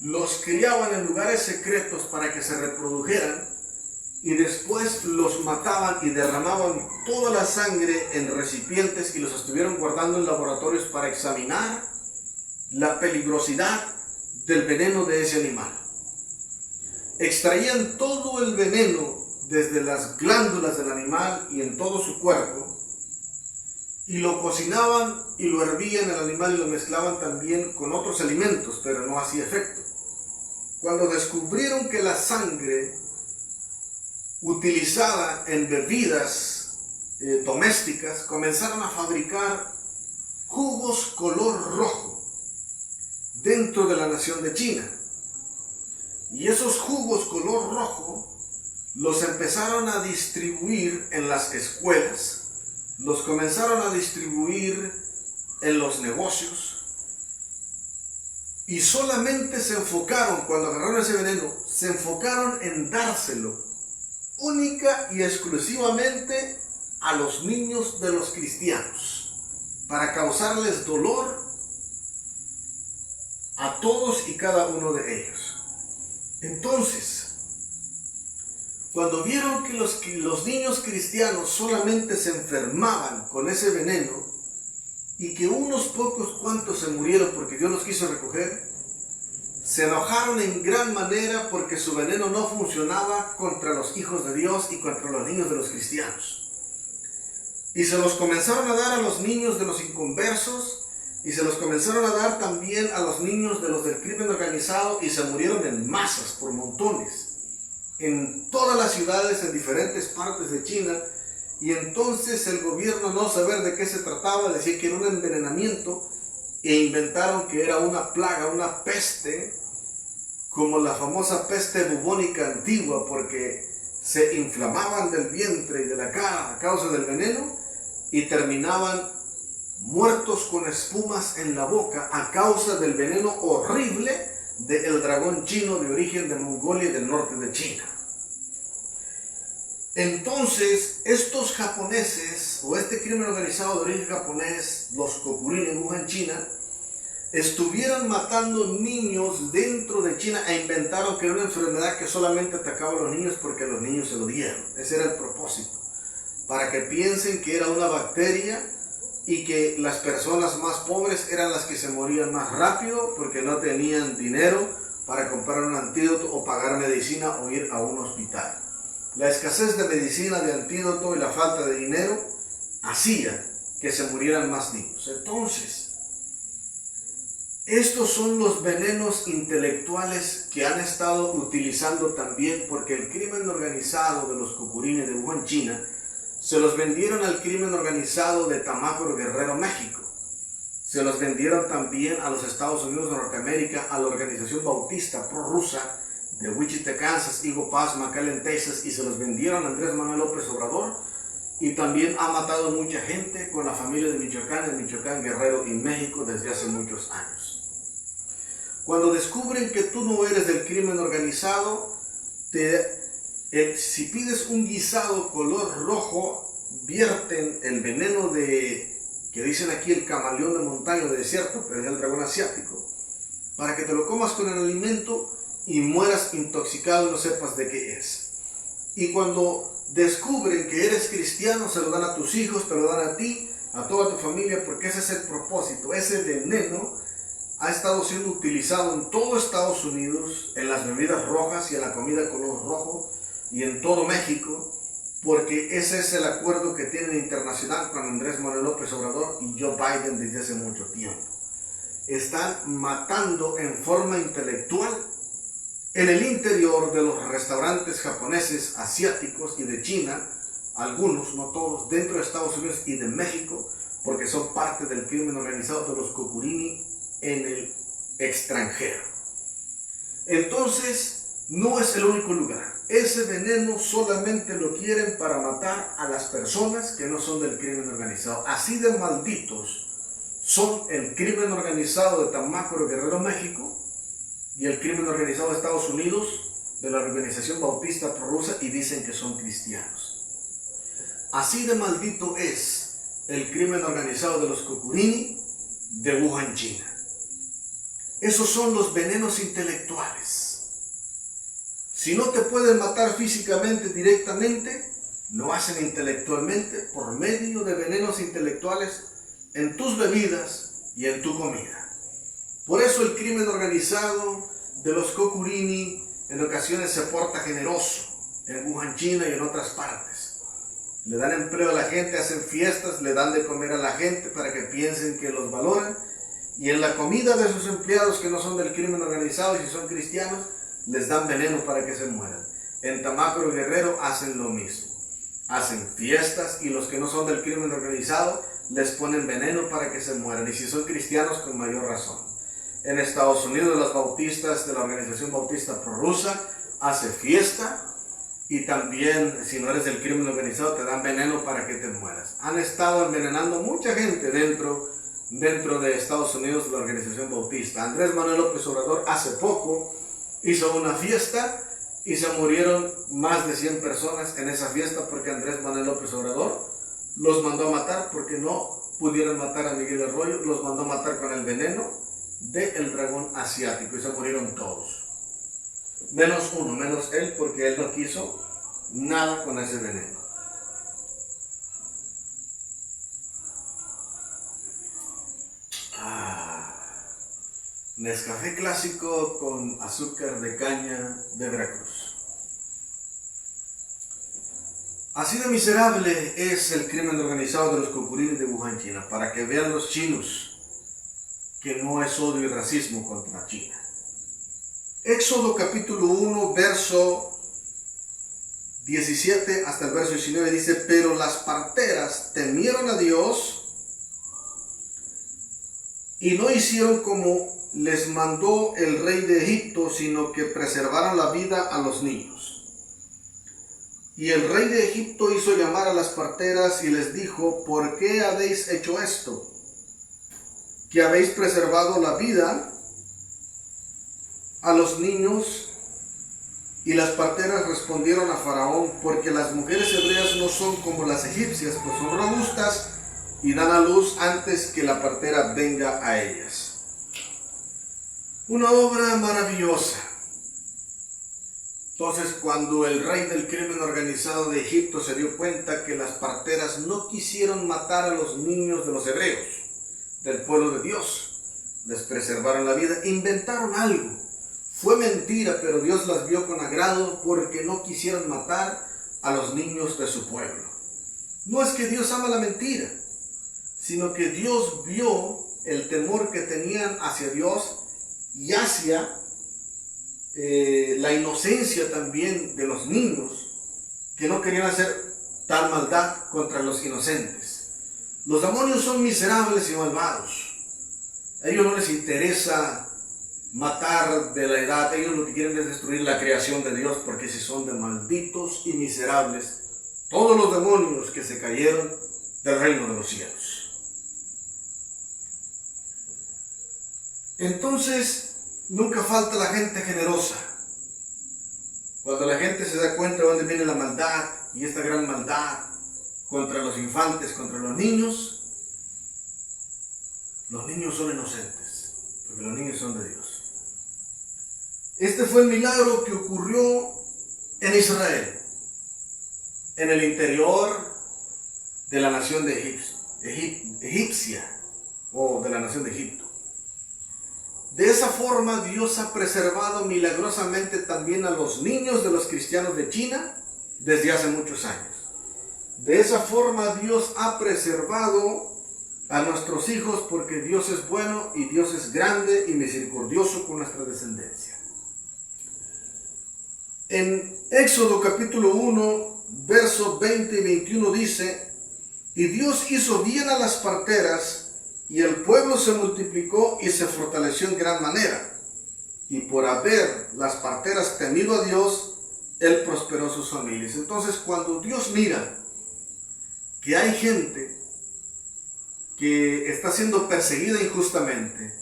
Speaker 2: los criaban en lugares secretos para que se reprodujeran y después los mataban y derramaban toda la sangre en recipientes y los estuvieron guardando en laboratorios para examinar la peligrosidad del veneno de ese animal. Extraían todo el veneno desde las glándulas del animal y en todo su cuerpo y lo cocinaban y lo hervían el animal y lo mezclaban también con otros alimentos, pero no hacía efecto. Cuando descubrieron que la sangre utilizada en bebidas domésticas, comenzaron a fabricar jugos color rojo dentro de la nación de China. Y esos jugos color rojo los empezaron a distribuir en las escuelas, los comenzaron a distribuir en los negocios y solamente se enfocaron, cuando agarraron ese veneno, se enfocaron en dárselo única y exclusivamente a los niños de los cristianos, para causarles dolor a todos y cada uno de ellos. Entonces, cuando vieron que los niños cristianos solamente se enfermaban con ese veneno y que unos pocos cuantos se murieron porque Dios los quiso recoger, se enojaron en gran manera porque su veneno no funcionaba contra los hijos de Dios y contra los niños de los cristianos. Y se los comenzaron a dar a los niños de los inconversos y se los comenzaron a dar también a los niños de los del crimen organizado y se murieron en masas, por montones, en todas las ciudades, en diferentes partes de China. Y entonces el gobierno, no saber de qué se trataba, decía que era un envenenamiento e inventaron que era una plaga, una peste, como la famosa peste bubónica antigua, porque se inflamaban del vientre y de la cara a causa del veneno y terminaban muertos con espumas en la boca a causa del veneno horrible del dragón chino de origen de Mongolia y del norte de China. Entonces, estos japoneses, o este crimen organizado de origen japonés, los Cocurini en Wuhan, China, estuvieron matando niños dentro de China e inventaron que era una enfermedad que solamente atacaba a los niños porque los niños se lo dieron. Ese era el propósito, para que piensen que era una bacteria y que las personas más pobres eran las que se morían más rápido porque no tenían dinero para comprar un antídoto o pagar medicina o ir a un hospital. La escasez de medicina, de antídoto y la falta de dinero hacía que se murieran más niños. Entonces, Estos son los venenos intelectuales que han estado utilizando también, porque el crimen organizado de los Cucurini de Wuhan, China, se los vendieron al crimen organizado de Tamácoro, Guerrero, México. Se los vendieron también a los Estados Unidos de Norteamérica, a la organización bautista prorrusa de Wichita, Kansas, Eagle Pass, McAllen, Texas, y se los vendieron a Andrés Manuel López Obrador, y también ha matado mucha gente con la familia de Michoacán, Guerrero y México desde hace muchos años. Cuando descubren que tú no eres del crimen organizado, si pides un guisado color rojo, vierten el veneno que dicen aquí el camaleón de montaña o de desierto, pero es el dragón asiático, para que te lo comas con el alimento y mueras intoxicado y no sepas de qué es. Y cuando descubren que eres cristiano, se lo dan a tus hijos, te lo dan a ti, a toda tu familia, porque ese es el propósito. Ese veneno ha estado siendo utilizado en todo Estados Unidos, en las bebidas rojas y en la comida color rojo, y en todo México, porque ese es el acuerdo que tienen internacional con Andrés Manuel López Obrador y Joe Biden desde hace mucho tiempo. Están matando en forma intelectual en el interior de los restaurantes japoneses, asiáticos y de China, algunos, no todos, dentro de Estados Unidos y de México, porque son parte del crimen organizado de los Cucurini en el extranjero. Entonces, no es el único lugar. Ese veneno solamente lo quieren para matar a las personas que no son del crimen organizado. Así de malditos son el crimen organizado de Tamácoro, Guerrero, México, y el crimen organizado de Estados Unidos, de la organización bautista prorrusa, y dicen que son cristianos. Así de maldito es el crimen organizado de los Cucurini de Wuhan, China. Esos son los venenos intelectuales. Si no te pueden matar físicamente directamente, lo hacen intelectualmente por medio de venenos intelectuales en tus bebidas y en tu comida. Por eso el crimen organizado de los Cucurini en ocasiones se porta generoso en Wuhan, China y en otras partes. Le dan empleo a la gente, hacen fiestas, le dan de comer a la gente para que piensen que los valoran. Y en la comida de sus empleados que no son del crimen organizado y si son cristianos, les dan veneno para que se mueran. En Tamácoro, Guerrero hacen lo mismo. Hacen fiestas y los que no son del crimen organizado les ponen veneno para que se mueran. Y si son cristianos, con mayor razón. En Estados Unidos, los bautistas de la organización bautista prorrusa hace fiesta y también, si no eres del crimen organizado, te dan veneno para que te mueras. Han estado envenenando mucha gente dentro de Estados Unidos, la organización bautista. Andrés Manuel López Obrador hace poco hizo una fiesta y se murieron más de 100 personas en esa fiesta porque Andrés Manuel López Obrador los mandó a matar porque no pudieron matar a Miguel Arroyo, los mandó a matar con el veneno del dragón asiático y se murieron todos. Menos uno, menos él, porque él no quiso nada con ese veneno. Nescafé clásico con azúcar de caña de Veracruz. Así de miserable es el crimen organizado de los Cucurini de Wuhan, China, para que vean los chinos que no es odio y racismo contra China. Éxodo capítulo 1, verso 17 hasta el verso 19 dice: pero las parteras temieron a Dios y no hicieron como les mandó el rey de Egipto, sino que preservaron la vida a los niños. Y el rey de Egipto hizo llamar a las parteras y les dijo: ¿por qué habéis hecho esto? Que habéis preservado la vida a los niños. Y las parteras respondieron a Faraón: porque las mujeres hebreas no son como las egipcias, pues son robustas y dan a luz antes que la partera venga a ellas. Una obra maravillosa. Entonces, cuando el rey del crimen organizado de Egipto se dio cuenta que las parteras no quisieron matar a los niños de los hebreos, del pueblo de Dios, les preservaron la vida, inventaron algo. Fue mentira, pero Dios las vio con agrado porque no quisieron matar a los niños de su pueblo. No es que Dios ama la mentira, sino que Dios vio el temor que tenían hacia Dios y hacia la inocencia también de los niños, que no querían hacer tal maldad contra los inocentes. Los demonios son miserables y malvados. A ellos no les interesa matar de la edad, ellos lo que quieren es destruir la creación de Dios, porque si son de malditos y miserables todos los demonios que se cayeron del reino de los cielos. Entonces, nunca falta la gente generosa. Cuando la gente se da cuenta de dónde viene la maldad, y esta gran maldad contra los infantes, contra los niños son inocentes, porque los niños son de Dios. Este fue el milagro que ocurrió en Israel, en el interior de la nación de egipcia, o de la nación de Egipto. De esa forma Dios ha preservado milagrosamente también a los niños de los cristianos de China desde hace muchos años. De esa forma Dios ha preservado a nuestros hijos, porque Dios es bueno y Dios es grande y misericordioso con nuestra descendencia. En Éxodo capítulo 1, versos 20 y 21 dice: y Dios hizo bien a las parteras, y el pueblo se multiplicó y se fortaleció en gran manera. Y por haber las parteras temido a Dios, Él prosperó sus familias. Entonces, cuando Dios mira que hay gente que está siendo perseguida injustamente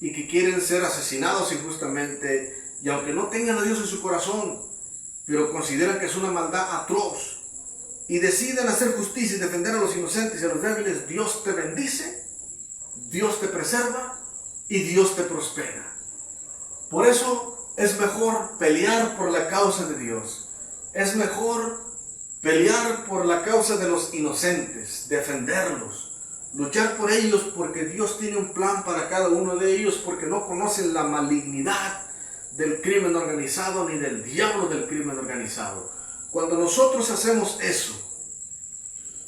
Speaker 2: y que quieren ser asesinados injustamente, y aunque no tengan a Dios en su corazón, pero consideran que es una maldad atroz, y deciden hacer justicia y defender a los inocentes y a los débiles, Dios te bendice, Dios te preserva y Dios te prospera. Por eso es mejor pelear por la causa de Dios. Es mejor pelear por la causa de los inocentes, defenderlos, luchar por ellos, porque Dios tiene un plan para cada uno de ellos, porque no conocen la malignidad del crimen organizado ni del diablo del crimen organizado. Cuando nosotros hacemos eso,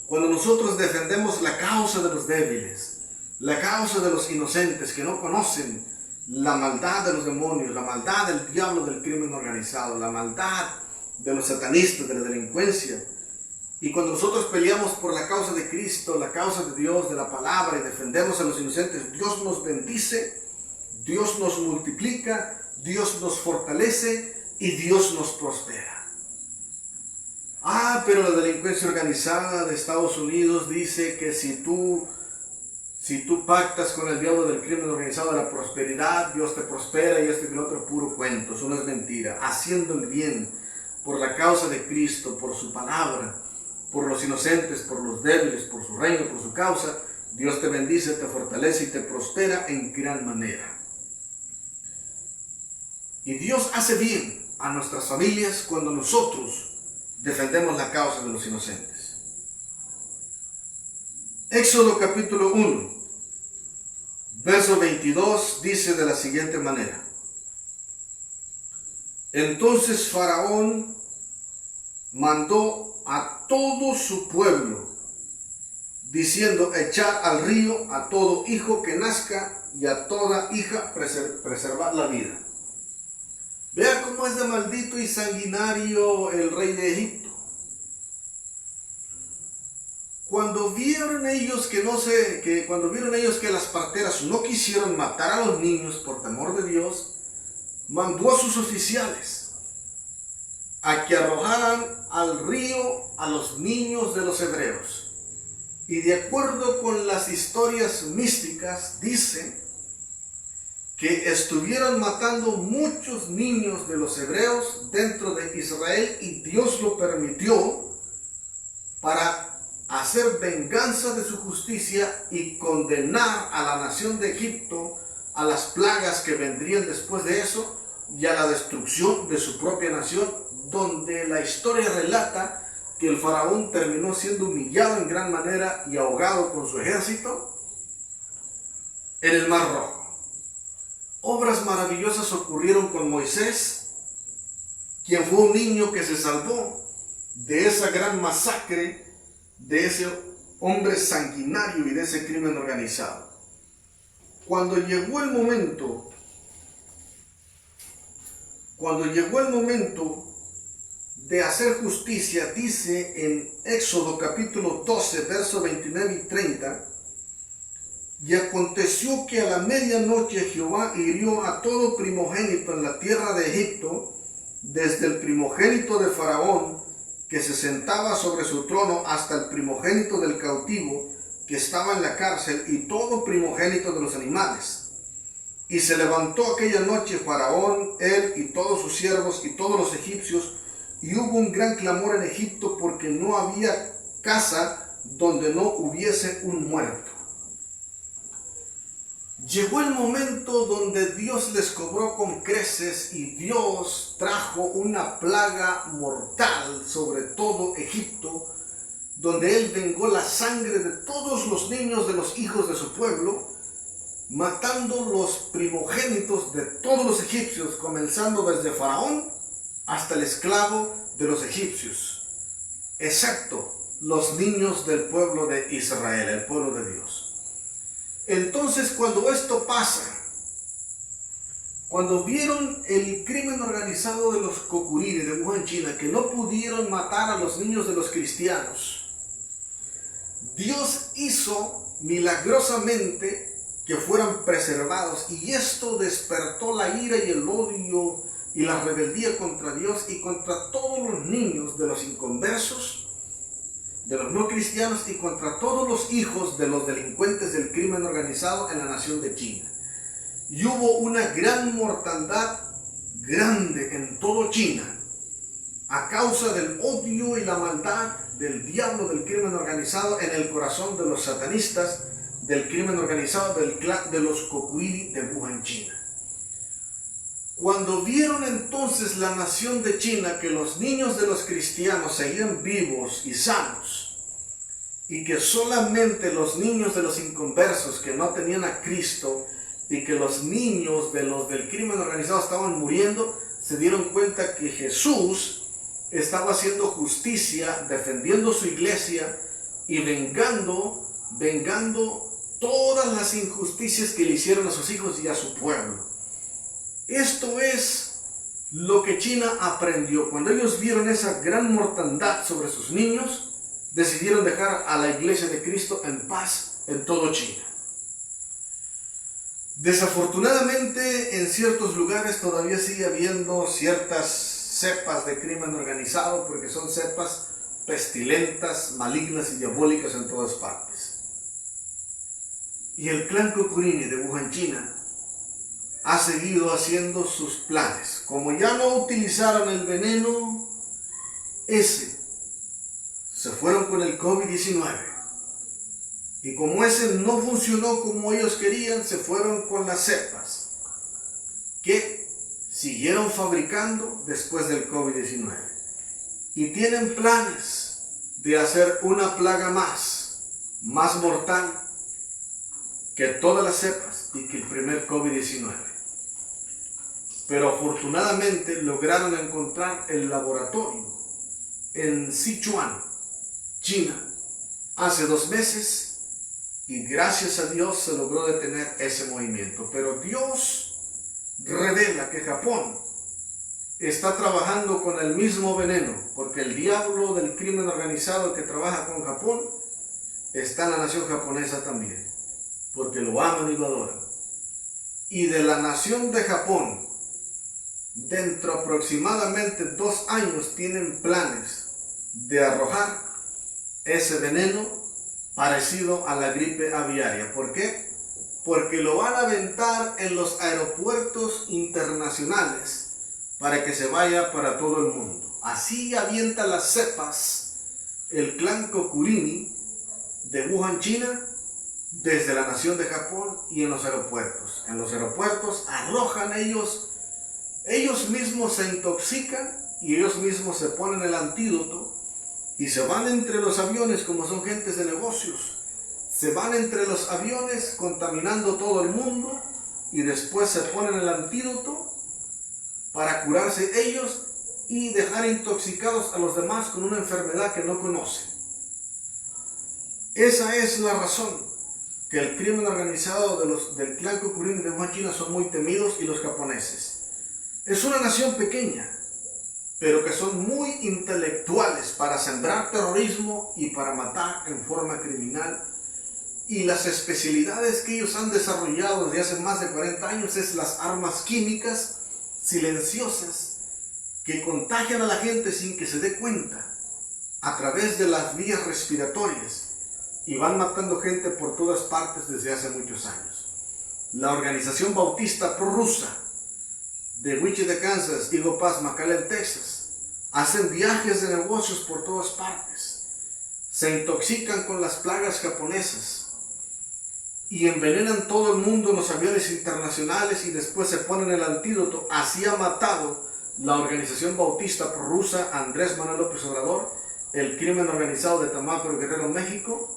Speaker 2: cuando nosotros defendemos la causa de los débiles, la causa de los inocentes que no conocen la maldad de los demonios, la maldad del diablo del crimen organizado, la maldad de los satanistas, de la delincuencia, y cuando nosotros peleamos por la causa de Cristo, la causa de Dios, de la palabra, y defendemos a los inocentes, Dios nos bendice, Dios nos multiplica, Dios nos fortalece y Dios nos prospera. Pero la delincuencia organizada de Estados Unidos dice que si tú pactas con el diablo del crimen organizado de la prosperidad, Dios te prospera, y esto y lo otro, puro cuento. Eso no es mentira. Haciendo el bien por la causa de Cristo, por su palabra, por los inocentes, por los débiles, por su reino, por su causa, Dios te bendice, te fortalece y te prospera en gran manera. Y Dios hace bien a nuestras familias cuando nosotros defendemos la causa de los inocentes. Éxodo capítulo 1, verso 22 dice de la siguiente manera: entonces Faraón mandó a todo su pueblo, diciendo: echar al río a todo hijo que nazca y a toda hija preservar la vida. Vea cómo es de maldito y sanguinario el rey de Egipto. Cuando vieron ellos que las parteras no quisieron matar a los niños por temor de Dios, mandó a sus oficiales a que arrojaran al río a los niños de los hebreos. Y de acuerdo con las historias místicas, dice que estuvieron matando muchos niños de los hebreos dentro de Israel, y Dios lo permitió para hacer venganza de su justicia y condenar a la nación de Egipto a las plagas que vendrían después de eso y a la destrucción de su propia nación, donde la historia relata que el faraón terminó siendo humillado en gran manera y ahogado con su ejército en el Mar Rojo. Obras maravillosas ocurrieron con Moisés, quien fue un niño que se salvó de esa gran masacre, de ese hombre sanguinario y de ese crimen organizado. Cuando llegó el momento de hacer justicia, dice en Éxodo capítulo 12, versos 29 y 30, y aconteció que a la medianoche Jehová hirió a todo primogénito en la tierra de Egipto, desde el primogénito de Faraón, que se sentaba sobre su trono, hasta el primogénito del cautivo, que estaba en la cárcel, y todo primogénito de los animales. Y se levantó aquella noche Faraón, él y todos sus siervos y todos los egipcios, y hubo un gran clamor en Egipto, porque no había casa donde no hubiese un muerto. Llegó el momento donde Dios les cobró con creces, y Dios trajo una plaga mortal sobre todo Egipto, donde Él vengó la sangre de todos los niños de los hijos de su pueblo, matando los primogénitos de todos los egipcios, comenzando desde Faraón hasta el esclavo de los egipcios, excepto los niños del pueblo de Israel, el pueblo de Dios. Entonces, cuando esto pasa, cuando vieron el crimen organizado de los Cocuriri de Wuhan, China, que no pudieron matar a los niños de los cristianos, Dios hizo milagrosamente que fueran preservados, y esto despertó la ira y el odio y la rebeldía contra Dios y contra todos los niños de los inconversos, de los no cristianos, y contra todos los hijos de los delincuentes del crimen organizado en la nación de China. Y hubo una gran mortandad grande en todo China a causa del odio y la maldad del diablo del crimen organizado en el corazón de los satanistas del crimen organizado del clan de los Cocuriri de Wuhan, China. Cuando vieron entonces la nación de China que los niños de los cristianos seguían vivos y sanos, y que solamente los niños de los inconversos que no tenían a Cristo, y que los niños de los del crimen organizado estaban muriendo, se dieron cuenta que Jesús estaba haciendo justicia, defendiendo su iglesia y vengando todas las injusticias que le hicieron a sus hijos y a su pueblo. Esto es lo que China aprendió. Cuando ellos vieron esa gran mortandad sobre sus niños, decidieron dejar a la iglesia de Cristo en paz en todo China. Desafortunadamente, en ciertos lugares todavía sigue habiendo ciertas cepas de crimen organizado, porque son cepas pestilentas, malignas y diabólicas en todas partes. Y el clan Cocuriri de Wuhan, China, ha seguido haciendo sus planes. Como ya no utilizaron el veneno ese, se fueron con el COVID-19. Y como ese no funcionó como ellos querían, se fueron con las cepas que siguieron fabricando después del COVID-19. Y tienen planes de hacer una plaga más mortal que todas las cepas y que el primer COVID-19. Pero afortunadamente lograron encontrar el laboratorio en Sichuan, China, hace 2 meses, y gracias a Dios se logró detener ese movimiento. Pero Dios revela que Japón está trabajando con el mismo veneno, porque el diablo del crimen organizado que trabaja con Japón está en la nación japonesa también, porque lo aman y lo adoran. Y de la nación de Japón, dentro aproximadamente 2 años, tienen planes de arrojar ese veneno parecido a la gripe aviaria. ¿Por qué? Porque lo van a aventar en los aeropuertos internacionales para que se vaya para todo el mundo. Así avienta las cepas el clan Cocuriri de Wuhan, China, desde la nación de Japón y en los aeropuertos. En los aeropuertos arrojan ellos mismos se intoxican y ellos mismos se ponen el antídoto y se van entre los aviones, como son gentes de negocios. Se van entre los aviones contaminando todo el mundo y después se ponen el antídoto para curarse ellos y dejar intoxicados a los demás con una enfermedad que no conocen. Esa es la razón que el crimen organizado del clan Kukulkan de Wuhan, China, son muy temidos, y los japoneses. Es una nación pequeña, pero que son muy intelectuales para sembrar terrorismo y para matar en forma criminal. Y las especialidades que ellos han desarrollado desde hace más de 40 años es las armas químicas silenciosas que contagian a la gente sin que se dé cuenta a través de las vías respiratorias, y van matando gente por todas partes desde hace muchos años. La organización bautista prorrusa de Wichita, Kansas, Eagle Pass, McAllen, Texas, hacen viajes de negocios por todas partes, se intoxican con las plagas japonesas y envenenan todo el mundo en los aviones internacionales, y después se ponen el antídoto. Así ha matado la organización bautista prorrusa Andrés Manuel López Obrador, el crimen organizado de Tamácoro, Guerrero, México,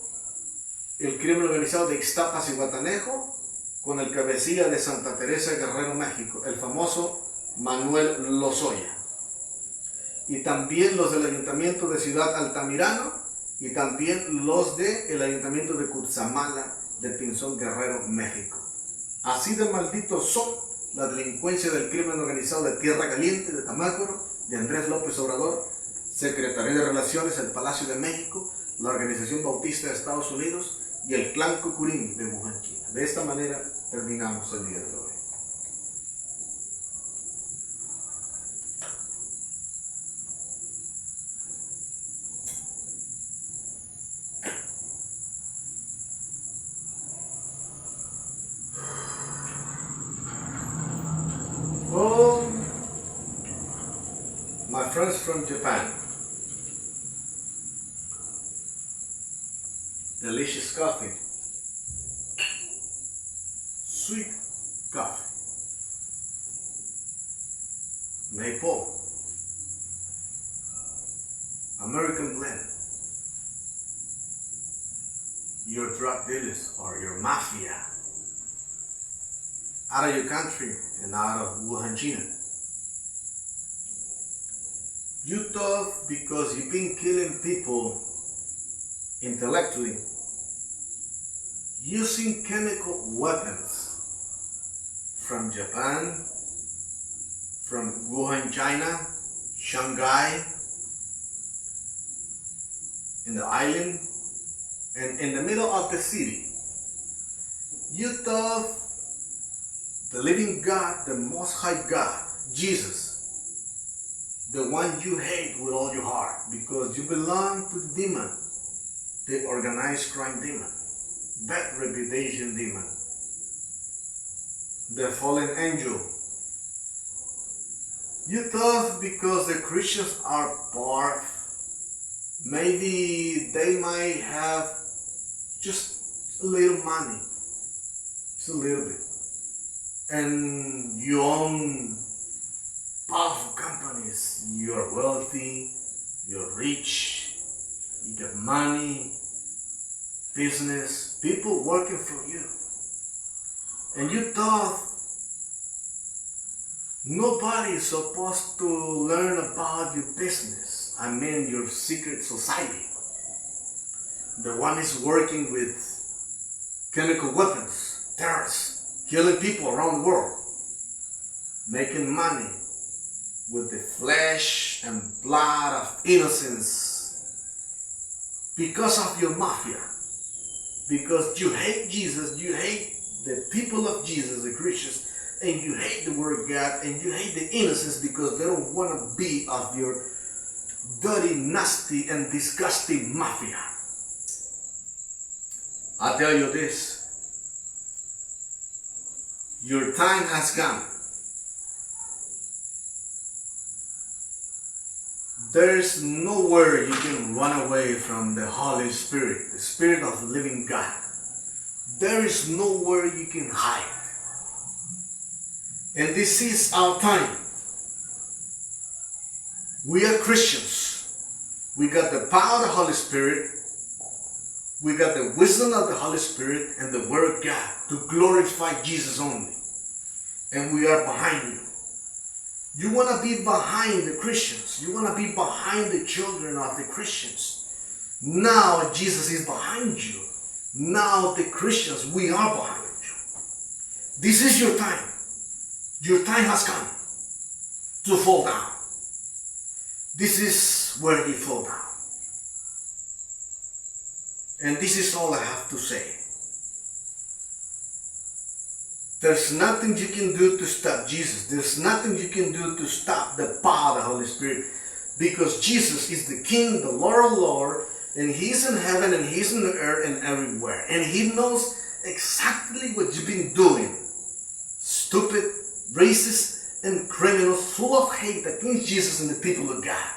Speaker 2: el crimen organizado de Ixtapas y Guatanejo, con el cabecilla de Santa Teresa, Guerrero, México, el famoso Manuel Lozoya. Y también los del Ayuntamiento de Ciudad Altamirano, y también los del Ayuntamiento de Cutzamala, de Pinzón, Guerrero, México. Así de malditos son la delincuencia del crimen organizado de Tierra Caliente, de Tamácoro, de Andrés López Obrador, Secretaría de Relaciones, el Palacio de México, la Organización Bautista de Estados Unidos y el clan Kukulkan de Wuhan, China. De esta manera terminamos el día de hoy. Oh, my friends from Japan. Delicious coffee, sweet coffee, maple, American blend. Your drug dealers or your mafia out of your country and out of Wuhan, China. You thought because you've been killing people intellectually, using chemical weapons from Japan, from Wuhan, China, Shanghai, in the island, and in the middle of the city. You thought the living God, the Most High God, Jesus, the one you hate with all your heart because you belong to the demon, the organized crime demon, bad reputation demon, the fallen angel. You thought because the Christians are poor, maybe they might have just a little money, just a little bit, and you own powerful companies, you're wealthy, you're rich, you got money, business, people working for you. And you thought nobody is supposed to learn about your business. I mean your secret society. The one is working with chemical weapons, terrorists, killing people around the world, making money with the flesh and blood of innocents because of your mafia. Because you hate Jesus, you hate the people of Jesus, the Christians, and you hate the Word of God, and you hate the innocents because they don't want to be of your dirty, nasty, and disgusting mafia. I tell you this, your time has come. There's nowhere you can run away from the Holy Spirit, the Spirit of the living God. There is nowhere you can hide. And this is our time. We are Christians. We got the power of the Holy Spirit. We got the wisdom of the Holy Spirit and the Word of God to glorify Jesus only. And we are behind you. You want to be behind the Christians. You want to be behind the children of the Christians. Now Jesus is behind you. Now the Christians, we are behind you. This is your time. Your time has come to fall down. This is where you fall down. And this is all I have to say. There's nothing you can do to stop Jesus. There's nothing you can do to stop the power of the Holy Spirit. Because Jesus is the King, the Lord of Lords, and He's in heaven and He's on the earth and everywhere. And He knows exactly what you've been doing. Stupid, racist, and criminals full of hate against Jesus and the people of God.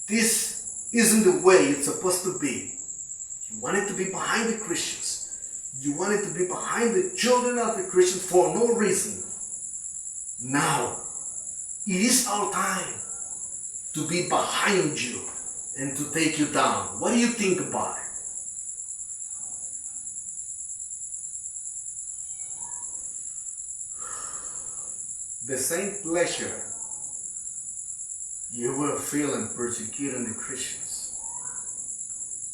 Speaker 2: This isn't the way it's supposed to be. You want it to be behind the Christians. You want it to be behind the children of the Christians for no reason. Now, it is our time to be behind you and to take you down. What do you think about it? The same pleasure you were feeling persecuting the Christians,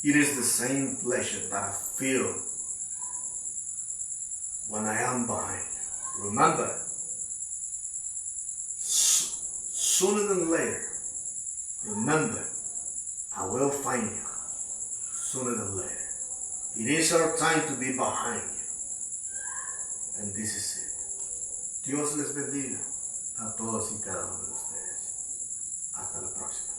Speaker 2: it is the same pleasure that I feel when I am behind you. Remember, sooner than later, remember, I will find you sooner than later. It is our time to be behind you. And this is it. Dios les bendiga a todos y cada uno de ustedes. Hasta la próxima.